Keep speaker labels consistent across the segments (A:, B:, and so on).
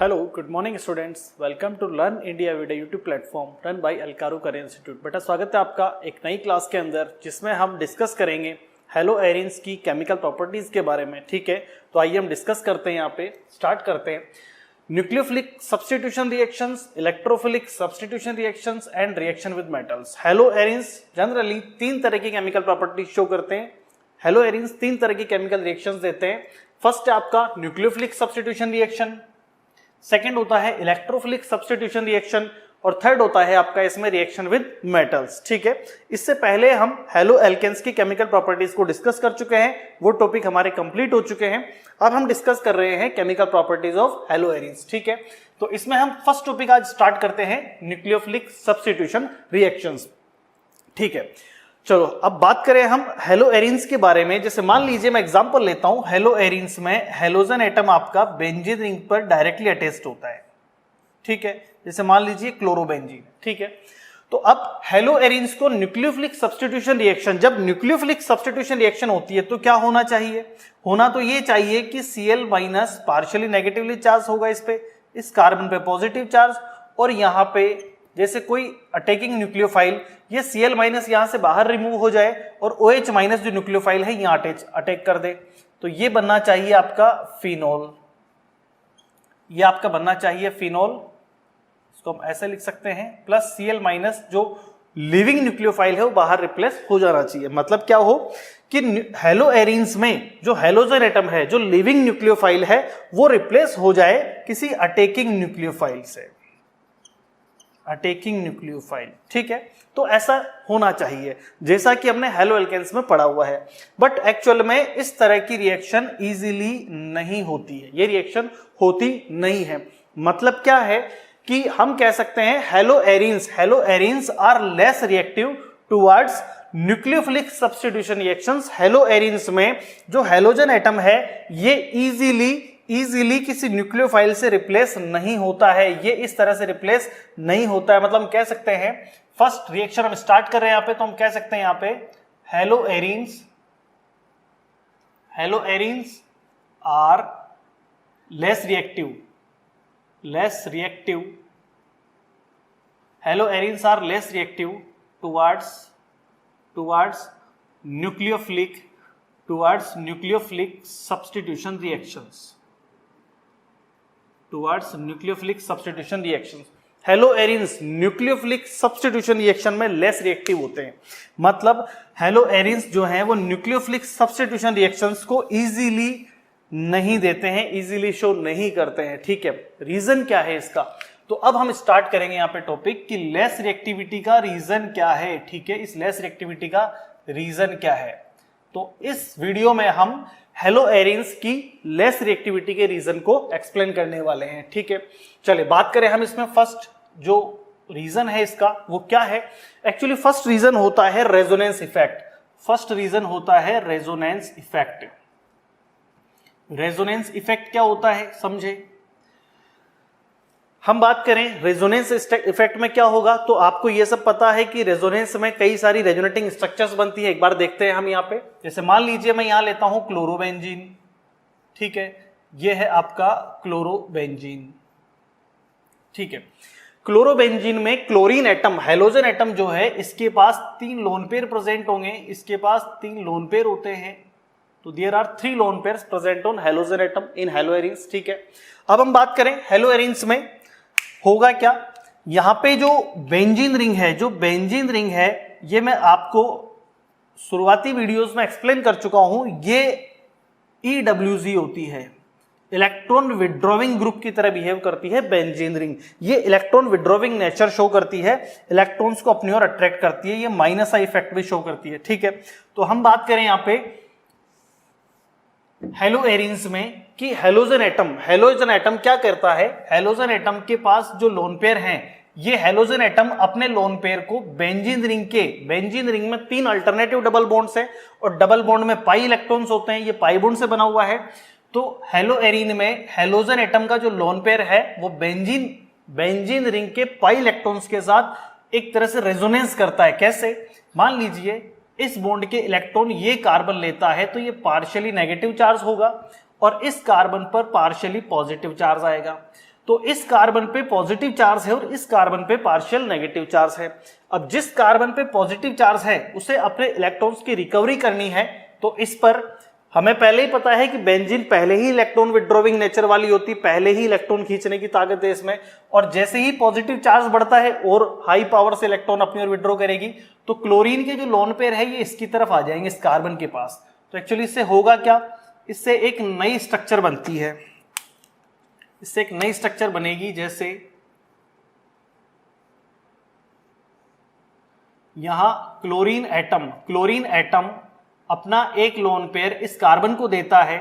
A: Hello good morning students, welcome to learn India video YouTube platform run by अलकारू career institute. बेटा स्वागत है आपका एक नई क्लास के अंदर जिसमें हम डिस्कस करेंगे हेलो एरिन्स की केमिकल प्रॉपर्टीज के बारे में। ठीक है, तो आइए हम डिस्कस करते हैं। यहाँ पे स्टार्ट करते हैं। Nucleophilic substitution reactions, electrophilic substitution reactions and reaction with metals. Hello arenes generally तीन तरह की केमिकल प्रॉपर्टीज शो करते हैं। हेलो एरिन्स तीन तरह की केमिकल रिएक्शंस देते हैं। फर्स्ट है आपका न्यूक्लियोफिलिक सब्स्टिट्यूशन रिएक्शन, सेकेंड होता है इलेक्ट्रोफिलिक सब्स्टिट्यूशन रिएक्शन और थर्ड होता है आपका इसमें रिएक्शन विद मेटल्स। ठीक है, इससे पहले हम हेलो एल्केन्स की केमिकल प्रॉपर्टीज को डिस्कस कर चुके हैं, वो टॉपिक हमारे कंप्लीट हो चुके हैं। अब हम डिस्कस कर रहे हैं chemical properties of hello arenes. ठीक है, तो इसमें हम फर्स्ट टॉपिक आज स्टार्ट करते हैं न्यूक्लियोफिलिक सब्स्टिट्यूशन रिएक्शंस। ठीक है, चलो अब बात करें हम हेलो एरिन्स के बारे में। जैसे मान लीजिए मैं एग्जांपल लेता हूं, हेलो एरिन्स में हेलोजन एटम आपका बेंजीन रिंग पर डायरेक्टली अटैच्ड होता है। ठीक है, जैसे मान लीजिए क्लोरोबेंजीन। ठीक है, तो अब हेलो एरिन्स को न्यूक्लियोफिलिक सब्स्टिट्यूशन रिएक्शन, जब न्यूक्लियोफिलिक सब्स्टिट्यूशन रिएक्शन होती है तो क्या होना चाहिए? होना तो ये चाहिए कि Cl- पार्शियली नेगेटिवली चार्ज होगा इस पे, इस कार्बन पे पॉजिटिव चार्ज, और यहाँ पे जैसे कोई अटैकिंग न्यूक्लियोफाइल ये Cl- यहां से बाहर रिमूव हो जाए और OH- जो न्यूक्लियोफाइल है यहां अटैक कर दे, तो ये बनना चाहिए आपका फिनोल। ये आपका बनना चाहिए फिनोल, इसको हम ऐसे लिख सकते हैं, प्लस Cl- जो लिविंग न्यूक्लियोफाइल है वो बाहर रिप्लेस हो जाना चाहिए। मतलब क्या हो कि हेलो एरिन्स में जो हेलोजन एटम है, जो लिविंग न्यूक्लियोफाइल है, वो रिप्लेस हो जाए किसी अटैकिंग न्यूक्लियोफाइल से, अटैकिंग न्यूक्लियोफाइल। ठीक है, तो ऐसा होना चाहिए जैसा कि हमने हेलो एल्केन्स में पढ़ा हुआ है। बट एक्चुअल में इस तरह की रिएक्शन इजीली नहीं होती है, ये रिएक्शन होती नहीं है। मतलब क्या है कि हम कह सकते हैं halo arenes are less reactive towards nucleophilic substitution reactions. Halo arenes में जो हेलोजन एटम है ये इजीली किसी न्यूक्लियोफाइल से रिप्लेस नहीं होता है, ये इस तरह से रिप्लेस नहीं होता है। मतलब हम कह सकते हैं फर्स्ट रिएक्शन हम स्टार्ट कर रहे हैं यहाँ पे, तो हम कह सकते हैं यहाँ पे halo arenes are less reactive, halo arenes are less reactive towards nucleophilic substitution reactions. Halo arenes nucleophilic substitution reaction में लेस रिएक्टिव होते हैं। मतलब हेलो एरिन्स जो हैं वो न्यूक्लियोफिलिक सब्स्टिट्यूशन रिएक्शंस को इजीली नहीं देते हैं, इजीली शो नहीं करते हैं। ठीक है, रीजन क्या है इसका? तो अब हम स्टार्ट करेंगे यहाँ पे टॉपिक कि लेस रिएक्टिविटी का रीजन क्या है। ठीक है, इस लेस रिएक्टिविटी का रीजन क्या है, तो इस वीडियो में हम हेलो एरिन्स की लेस रिएक्टिविटी के रीजन को एक्सप्लेन करने वाले हैं। ठीक है, चलिए बात करें हम इसमें। फर्स्ट जो रीजन है इसका वो क्या है? एक्चुअली फर्स्ट रीजन होता है रेजोनेंस इफेक्ट। रेजोनेंस इफेक्ट क्या होता है समझे। हम बात करें रेजोनेंस इफेक्ट में क्या होगा, तो आपको यह सब पता है कि रेजोनेंस में कई सारी रेजोनेटिंग स्ट्रक्चर्स बनती है। एक बार देखते हैं हम यहाँ पे। जैसे मान लीजिए मैं यहां लेता हूं क्लोरोबेंजीन। ठीक है, यह है आपका क्लोरोबेंजीन। ठीक है, क्लोरोबेंजीन में क्लोरीन एटम, हेलोजन एटम जो है, इसके पास 3 लोन पेयर प्रेजेंट होंगे, इसके पास 3 लोन पेयर होते हैं, तो there are 3 lone pairs present on halogen atom in halo arenes. ठीक है, अब हम बात करें हेलो एरिन्स में होगा क्या। यहां पे जो बेंजीन रिंग है, ये मैं आपको शुरुआती वीडियोस में एक्सप्लेन कर चुका हूं। ये EWG होती है, इलेक्ट्रॉन विड्रॉविंग ग्रुप की तरह बिहेव करती है बेंजीन रिंग। ये इलेक्ट्रॉन विड्रॉविंग नेचर शो करती है, इलेक्ट्रॉन्स को अपनी ओर अट्रैक्ट करती है, ये माइनस आई इफेक्ट भी शो करती है। ठीक है, तो हम बात करें यहां पे हेलो एरिन्स में कि हेलोजन एटम क्या करता है। हेलोजन एटम के पास जो लोन पेयर हैं, ये हेलोजन एटम अपने लोन पेयर को बेंजीन रिंग में 3 अल्टरनेटिव डबल बॉन्ड्स हैं और डबल बॉन्ड में पाई इलेक्ट्रॉन्स होते हैं, ये पाई बॉन्ड से बना हुआ है। तो हेलो एरिन में हेलोजन एटम का जो लोन पेयर है वो बेंजीन रिंग के पाई इलेक्ट्रॉन्स के साथ एक तरह से रेजोनेंस करता है। कैसे? मान लीजिए इस बॉन्ड के इलेक्ट्रॉन ये कार्बन लेता है तो ये पार्शियली नेगेटिव चार्ज होगा और इस कार्बन पर पार्शियली पॉजिटिव चार्ज आएगा। तो इस कार्बन पे पॉजिटिव चार्ज है और इस कार्बन पे पार्शियल नेगेटिव चार्ज है। अब जिस कार्बन पे पॉजिटिव चार्ज है उसे अपने इलेक्ट्रॉन्स की रिकवरी करनी है, तो इस पर हमें पहले ही पता है कि बेंजीन पहले ही इलेक्ट्रॉन विड्रॉविंग नेचर वाली होती, पहले ही इलेक्ट्रॉन खींचने की ताकत है इसमें, और जैसे ही पॉजिटिव चार्ज बढ़ता है और हाई पावर से इलेक्ट्रॉन अपनी ओर विड्रॉ करेगी तो क्लोरीन के जो लोन पेयर है ये इसकी तरफ आ जाएंगे, इस कार्बन के पास। तो एक्चुअली इससे होगा क्या, इससे एक नई स्ट्रक्चर बनती है, इससे एक नई स्ट्रक्चर बनेगी। जैसे यहां क्लोरीन एटम अपना एक लोन पेयर इस कार्बन को देता है,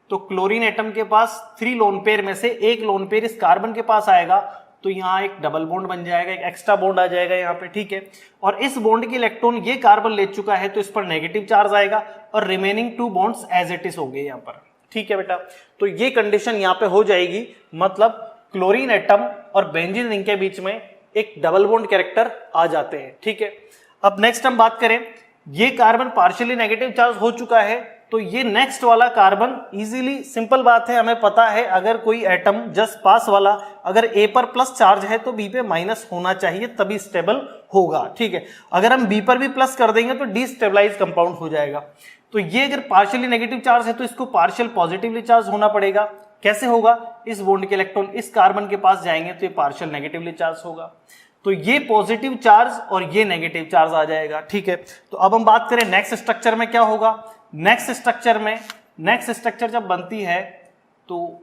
A: तो क्लोरीन एटम के पास 3 लोन पेयर में से एक लोन पेयर इस कार्बन के पास आएगा, तो यहां एक डबल बॉन्ड बन जाएगा, एक एक्स्ट्रा बॉन्ड आ जाएगा यहाँ पे, ठीक है। और इस बॉन्ड के इलेक्ट्रॉन ये कार्बन ले चुका है तो इस पर नेगेटिव चार्ज आएगा और remaining 2 bonds as it is हो गए यहाँ पर, ठीक है बेटा। तो ये कंडीशन यहाँ पे हो जाएगी, मतलब क्लोरीन एटम और बेंजीन रिंग के बीच में एक डबल बॉन्ड कैरेक्टर आ जाते हैं, ठीक है। अब नेक्स्ट हम बात करें, ये कार्बन पार्शियली नेगेटिव चार्ज हो चुका है, तो ये नेक्स्ट वाला कार्बन इजीली, सिंपल बात है, हमें पता है अगर कोई एटम जस्ट पास वाला अगर ए पर प्लस चार्ज है तो बी पे माइनस होना चाहिए, तभी स्टेबल होगा, ठीक है। अगर हम बी पर भी प्लस कर देंगे तो डिस्टेबलाइज कंपाउंड हो जाएगा। तो ये अगर पार्शियली नेगेटिव चार्ज है तो इसको पार्शियल पॉजिटिवली चार्ज होना पड़ेगा। कैसे होगा, इस बॉन्ड के इलेक्ट्रॉन इस कार्बन के पास जाएंगे तो ये पार्शियल नेगेटिवली चार्ज होगा, तो ये पॉजिटिव चार्ज और ये नेगेटिव चार्ज आ जाएगा, ठीक है। तो अब हम बात करें नेक्स्ट स्ट्रक्चर में क्या होगा। नेक्स्ट स्ट्रक्चर जब बनती है तो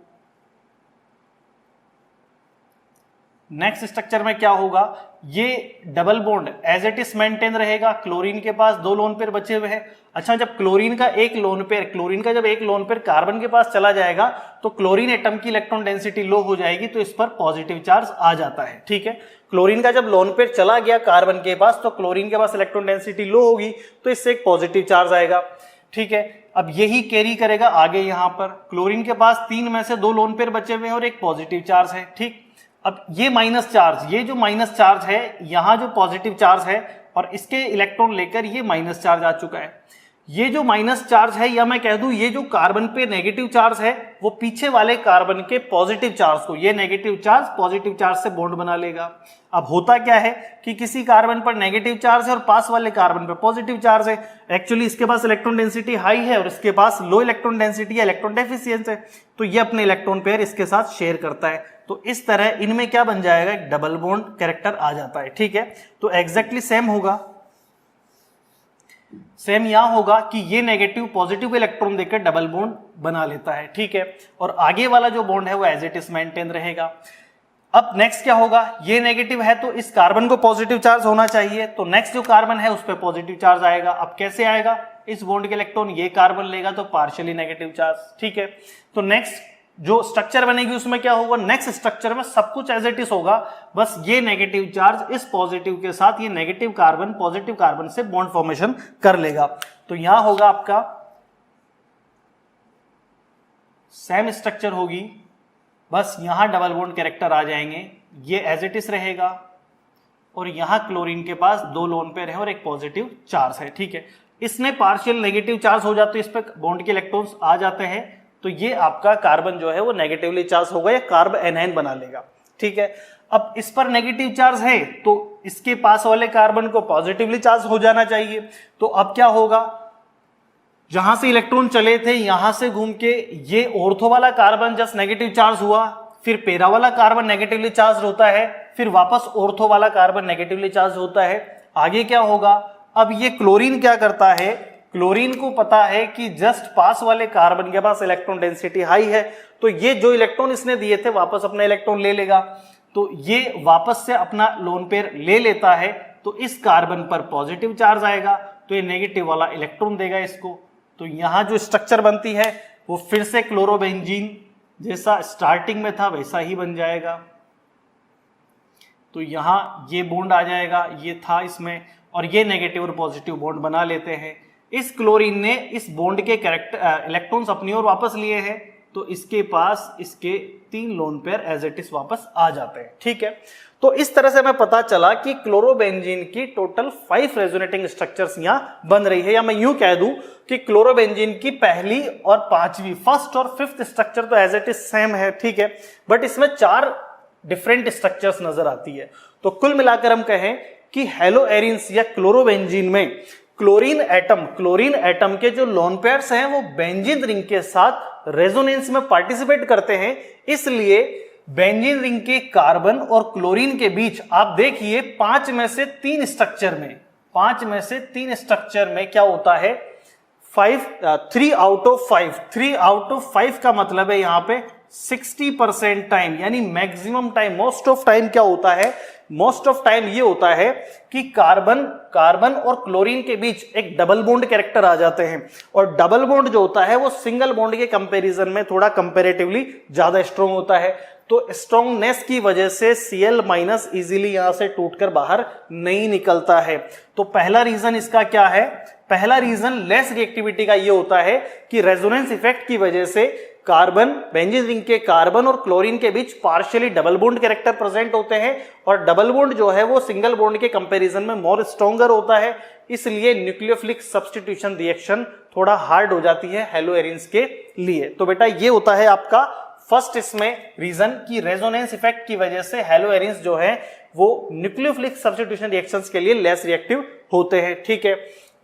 A: नेक्स्ट स्ट्रक्चर में क्या होगा, ये double bond as it is maintain रहेगा, क्लोरीन के पास 2 लोन पेयर बचे हुए हैं। अच्छा, जब क्लोरीन का एक लोन पेयर कार्बन के पास चला जाएगा तो क्लोरीन एटम की इलेक्ट्रॉन डेंसिटी लो हो जाएगी, तो इस पर पॉजिटिव चार्ज आ जाता है, ठीक है। क्लोरीन का जब लोन पेयर चला गया कार्बन के पास तो क्लोरीन के पास इलेक्ट्रॉन डेंसिटी लो होगी, तो इससे एक पॉजिटिव चार्ज आएगा, ठीक है। अब यही कैरी करेगा आगे, यहां पर क्लोरीन के पास 3 में से 2 लोन पेयर बचे हुए हैं और एक पॉजिटिव चार्ज है, ठीक। अब ये माइनस चार्ज, ये जो माइनस चार्ज है, यहां जो पॉजिटिव चार्ज है और इसके इलेक्ट्रॉन लेकर ये माइनस चार्ज आ चुका है। ये जो माइनस चार्ज है, या मैं कह दूं ये जो कार्बन पे नेगेटिव चार्ज है, वो पीछे वाले कार्बन के पॉजिटिव चार्ज को, ये नेगेटिव चार्ज पॉजिटिव चार्ज से बॉन्ड बना लेगा। अब होता क्या है कि किसी कार्बन पर नेगेटिव चार्ज है और पास वाले कार्बन पर पॉजिटिव चार्ज है, एक्चुअली इसके पास इलेक्ट्रॉन डेंसिटी हाई है और इसके पास लो इलेक्ट्रॉन डेंसिटी या इलेक्ट्रॉन डेफिशिएंस है, तो ये अपने इलेक्ट्रॉन पेयर इसके साथ शेयर करता है। तो इस तरह इनमें क्या बन जाएगा, एक डबल बॉन्ड कैरेक्टर आ जाता है, ठीक है। तो एग्जैक्टली सेम होगा, सेम यहां होगा कि ये नेगेटिव पॉजिटिव इलेक्ट्रॉन देकर डबल बॉन्ड बना लेता है, ठीक है। और आगे वाला जो बॉन्ड है वो एज इट इज मेंटेन रहेगा। अब नेक्स्ट क्या होगा, ये नेगेटिव है तो इस कार्बन को पॉजिटिव चार्ज होना चाहिए, तो नेक्स्ट जो कार्बन है उस पर पॉजिटिव चार्ज आएगा। अब कैसे आएगा, इस बॉन्ड के इलेक्ट्रॉन ये कार्बन लेगा तो पार्शियली नेगेटिव चार्ज, ठीक है। तो नेक्स्ट जो स्ट्रक्चर बनेगी उसमें क्या होगा, नेक्स्ट स्ट्रक्चर में सब कुछ एज इट इज होगा, बस ये नेगेटिव चार्ज इस पॉजिटिव के साथ ये नेगेटिव कार्बन पॉजिटिव कार्बन से बॉन्ड फॉर्मेशन कर लेगा। तो यहां होगा आपका सेम स्ट्रक्चर होगी, बस यहां डबल बॉन्ड कैरेक्टर आ जाएंगे, ये एज इट इज रहेगा और यहां क्लोरीन के पास 2 लोन पेयर है और एक पॉजिटिव चार्ज है, ठीक है। इसमें पार्शियल नेगेटिव चार्ज हो जाते हैं, इस पर बॉन्ड के इलेक्ट्रॉन्स आ जाते हैं, तो ये आपका कार्बन जो है वो नेगेटिवली चार्ज होगा या कार्ब एनायन बना लेगा, ठीक है। अब इस पर नेगेटिव चार्ज है तो इसके पास वाले कार्बन को पॉजिटिवली चार्ज हो जाना चाहिए। तो अब क्या होगा, जहां से इलेक्ट्रॉन चले थे यहां से घूम के ये ऑर्थो वाला कार्बन जस्ट नेगेटिव चार्ज हुआ, फिर पेरा वाला कार्बन नेगेटिवली चार्ज होता है, फिर वापस ऑर्थो वाला कार्बन नेगेटिवली चार्ज होता है। आगे क्या होगा, अब ये क्लोरीन क्या करता है, क्लोरीन को पता है कि जस्ट पास वाले कार्बन के पास इलेक्ट्रॉन डेंसिटी हाई है, तो ये जो इलेक्ट्रॉन इसने दिए थे वापस अपना इलेक्ट्रॉन ले लेगा, तो ये वापस से अपना लोन पेयर ले लेता है, तो इस कार्बन पर पॉजिटिव चार्ज आएगा, तो ये नेगेटिव वाला इलेक्ट्रॉन देगा इसको। तो यहां जो स्ट्रक्चर बनती है वो फिर से क्लोरोबेंजीन जैसा स्टार्टिंग में था वैसा ही बन जाएगा। तो यहां ये बॉन्ड आ जाएगा, ये था इसमें, और ये नेगेटिव और पॉजिटिव बॉन्ड बना लेते हैं। इस क्लोरीन ने इस बॉन्ड के इलेक्ट्रॉन्स अपनी ओर वापस लिए हैं, तो इसके पास इसके 3 lone pair as it is वापस आ जाते हैं, ठीक है। तो इस तरह से हमें पता चला कि क्लोरोबेंजीन की टोटल 5 रेजोनेटिंग स्ट्रक्चर्स यहां बन रही है, या मैं यूं कह दूं कि क्लोरोबेंजीन की फर्स्ट और 5th स्ट्रक्चर तो एज इट इज सेम है, ठीक है, बट इसमें 4 डिफरेंट स्ट्रक्चर्स नजर आती है। तो कुल मिलाकर हम कहें कि हेलो एरिन्स या क्लोरोबेंजीन में क्लोरीन एटम के जो लोन पेयर्स हैं वो बेंजीन रिंग के साथ रेजोनेंस में पार्टिसिपेट करते हैं। इसलिए बेंजीन रिंग के कार्बन और क्लोरीन के बीच आप देखिए 5 में से 3 स्ट्रक्चर में क्या होता है 3 आउट ऑफ 5 का मतलब है यहां पे 60% टाइम, यानी maximum time, most of time क्या होता है, मोस्ट ऑफ टाइम ये होता है कि कार्बन और क्लोरीन के बीच एक डबल बॉन्ड कैरेक्टर आ जाते हैं, और डबल बॉन्ड जो होता है वो सिंगल बॉन्ड के कंपैरिजन में थोड़ा कंपैरेटिवली ज्यादा स्ट्रॉन्ग होता है। तो स्ट्रॉन्गनेस की वजह से Cl- इजीली यहां से टूटकर बाहर नहीं निकलता है। तो पहला रीजन इसका क्या है, पहला रीजन लेस रिएक्टिविटी का ये होता है कि रेजोनेंस इफेक्ट की वजह से बेंजीन रिंग के कार्बन और क्लोरीन के बीच partially double bond character present होते हैं, और डबल बॉन्ड जो है वो सिंगल बॉन्ड के कंपैरिजन में मोर स्ट्रॉन्गर होता है। इसलिए न्यूक्लियोफिलिक सब्स्टिट्यूशन रिएक्शन थोड़ा हार्ड हो जाती है हेलो एरिन्स के लिए। तो बेटा ये होता है आपका फर्स्ट इसमें रीजन कि रेजोनेंस इफेक्ट की वजह से हेलो एरिन्स जो है वो न्यूक्लियोफिलिक सब्स्टिट्यूशन रिएक्शंस के लिए लेस रिएक्टिव होते हैं। ठीक है,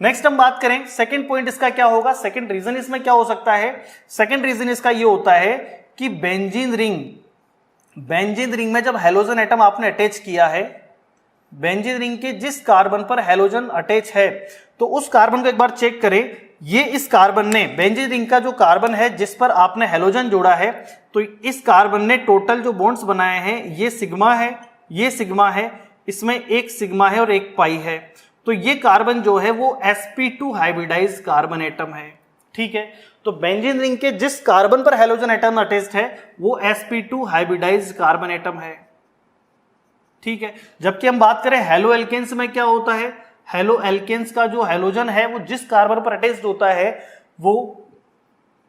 A: नेक्स्ट हम बात करें सेकंड पॉइंट इसका क्या होगा, सेकंड रीजन इसमें क्या हो सकता है। सेकंड रीजन इसका ये होता है कि बेंजीन रिंग में जब हेलोजन एटम आपने अटैच किया है, बेंजीन रिंग के जिस कार्बन पर हेलोजन अटैच है, तो उस कार्बन को एक बार चेक करें। ये इस कार्बन ने, बेंजीन रिंग का जो कार्बन है जिस पर आपने हेलोजन जोड़ा है, तो इस कार्बन ने टोटल जो बॉन्ड्स बनाए हैं ये सिग्मा है, इसमें एक सिग्मा है और एक पाई है। तो ये कार्बन जो है वो sp2 हाइब्रिडाइज्ड कार्बन एटम है। ठीक है, तो बेंजीन रिंग के जिस कार्बन पर हेलोजन एटम अटैच्ड है वो sp2 हाइब्रिडाइज्ड कार्बन एटम है। ठीक है, जबकि हम बात करें हेलो एल्केन्स में क्या होता है, हेलो एल्केन्स का जो हेलोजन है वो जिस कार्बन पर अटैच्ड होता है वो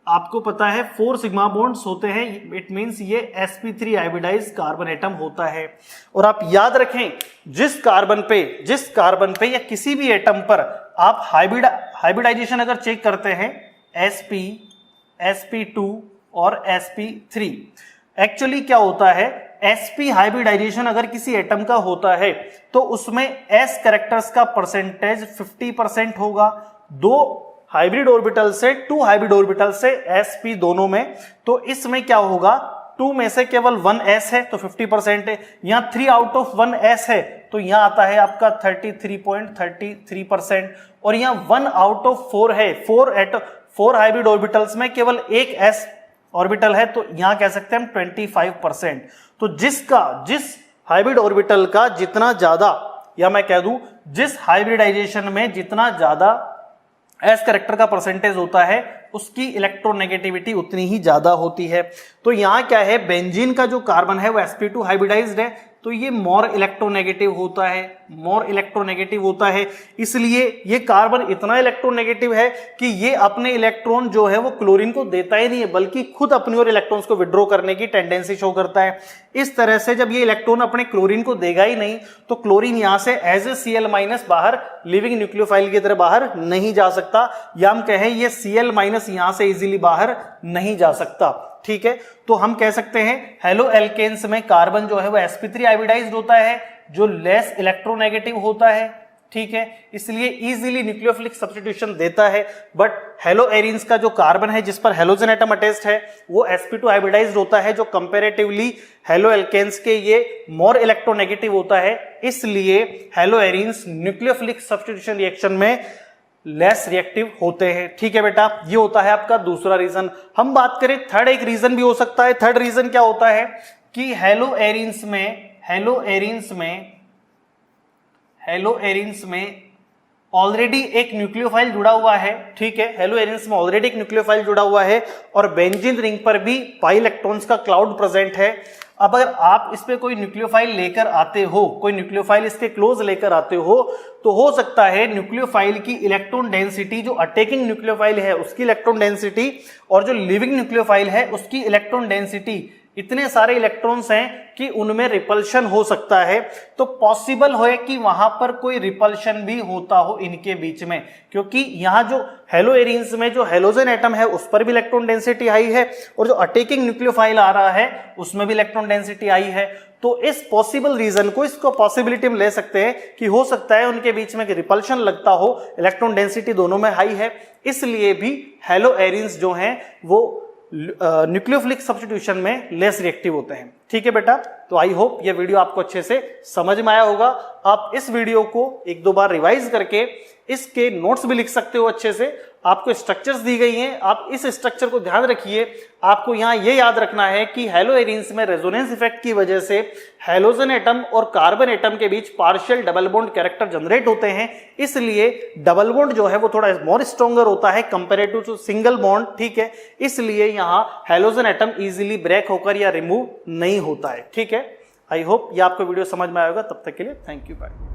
A: आपको पता है 4 सिग्मा बॉन्ड्स होते हैं। इट मींस ये sp3 हाइब्रिडाइज्ड कार्बन एटम होता है। और आप याद रखें जिस कार्बन पे या किसी भी एटम पर आप हाइब्रिडाइजेशन अगर चेक करते हैं sp, sp2 और sp3, एक्चुअली क्या होता है sp हाइब्रिडाइजेशन अगर किसी एटम का होता है तो उसमें s कैरेक्टर्स का परसेंटेज 50% होगा, 2 हाइब्रिड ऑर्बिटल से sp दोनों में। तो इसमें क्या होगा, 2 में से केवल 1 s है तो 50% है, यहाँ 3 आउट ऑफ 1 s है तो यहाँ आता है आपका 33.33%, और यहाँ 1 आउट ऑफ 4 है, 4 हाइब्रिड ऑर्बिटल्स में केवल एक s ऑर्बिटल है तो यहाँ कह सकते हैं हम 25%। तो जिस हाइब्रिड ऑर्बिटल का जितना ज्यादा, या मैं कह दूं जिस हाइब्रिडाइजेशन में जितना ज्यादा एस कैरेक्टर का परसेंटेज होता है उसकी इलेक्ट्रोनेगेटिविटी उतनी ही ज्यादा होती है। तो यहां क्या है, बेंजीन का जो कार्बन है वो sp2 हाइब्रिडाइज्ड है तो ये मोर इलेक्ट्रोनेगेटिव होता है, इसलिए ये कार्बन इतना इलेक्ट्रोनेगेटिव है कि ये अपने इलेक्ट्रॉन जो है वो क्लोरीन को देता ही नहीं है, बल्कि खुद अपनी ओर इलेक्ट्रॉन्स को विड्रॉ करने की टेंडेंसी शो करता है। इस तरह से जब ये इलेक्ट्रॉन अपने क्लोरीन को देगा ही नहीं तो क्लोरीन यहां से एज ए Cl- बाहर लिविंग न्यूक्लियोफाइल की तरह बाहर नहीं जा सकता, या हम कहें ये Cl- यहां से इजीली बाहर नहीं जा सकता। ठीक है, तो हम कह सकते हैं हेलो एल्केन्स में कार्बन जो है वो sp3 हाइब्रिडाइज्ड होता है जो लेस इलेक्ट्रोनेगेटिव होता है। ठीक है, इसलिए इजीली न्यूक्लियोफिलिक सब्स्टिट्यूशन देता है। बट हेलो एरिन्स का जो कार्बन है जिस पर हेलोजन एटम अटैच्ड है वो sp2 हाइब्रिडाइज्ड होता है जो कंपैरेटिवली हेलो एल्केन्स के ये मोर इलेक्ट्रोनेगेटिव होता है, इसलिए hello arenes nucleophilic substitution reaction में लेस रिएक्टिव होते हैं। ठीक है बेटा, ये होता है आपका दूसरा रीजन। हम बात करें थर्ड, एक रीजन भी हो सकता है। थर्ड रीजन क्या होता है कि हेलो एरिन्स में ऑलरेडी एक न्यूक्लियोफाइल जुड़ा हुआ है। ठीक है, हेलो एरिन्स में ऑलरेडी एक न्यूक्लियोफाइल जुड़ा हुआ है और बेंजीन रिंग पर भी पाई इलेक्ट्रॉन्स का क्लाउड प्रेजेंट है। अब अगर आप इस पे कोई न्यूक्लियोफाइल लेकर आते हो, कोई न्यूक्लियोफाइल इसके क्लोज लेकर आते हो, तो हो सकता है न्यूक्लियोफाइल की इलेक्ट्रॉन डेंसिटी, जो अटैकिंग न्यूक्लियोफाइल है उसकी इलेक्ट्रॉन डेंसिटी और जो लिविंग न्यूक्लियोफाइल है उसकी इलेक्ट्रॉन डेंसिटी इतने सारे इलेक्ट्रॉन्स हैं कि उनमें रिपल्शन हो सकता है, तो पॉसिबल है कि वहां पर कोई रिपल्शन भी होता हो इनके बीच में, क्योंकि यहां जो हेलो एरिन्स में जो हेलोजन एटम है उस पर भी इलेक्ट्रॉन डेंसिटी हाई है और जो अटैकिंग न्यूक्लियोफाइल आ रहा है उसमें भी इलेक्ट्रॉन डेंसिटी हाई है। तो इस पॉसिबल रीजन को, इसको पॉसिबिलिटी में ले सकते हैं कि हो सकता है उनके बीच में रिपल्शन लगता हो, इलेक्ट्रॉन डेंसिटी दोनों में हाई है, इसलिए भी हेलो एरिन्स जो हैं वो न्यूक्लियोफिलिक सब्स्टिट्यूशन में लेस रिएक्टिव होते हैं। ठीक है बेटा, तो आई होप ये वीडियो आपको अच्छे से समझ में आया होगा। आप इस वीडियो को एक दो बार रिवाइज करके इसके नोट्स भी लिख सकते हो अच्छे से। आपको स्ट्रक्चर्स दी गई हैं, आप इस स्ट्रक्चर को ध्यान रखिए। आपको यहां ये याद रखना है कि हेलो एरिन्स में रेजोनेंस इफेक्ट की वजह से हेलोजन एटम और कार्बन एटम के बीच partial double bond character generate होते हैं, इसलिए डबल बॉन्ड जो है वो थोड़ा मोर स्ट्रॉन्गर होता है कंपेरेटिव टू सिंगल बॉन्ड। ठीक है, इसलिए यहां हेलोजन एटम इजीली ब्रेक होकर या रिमूव नहीं होता है। ठीक है, आई होप ये आपको वीडियो समझ में आएगा। तब तक के लिए थैंक यू, बाय।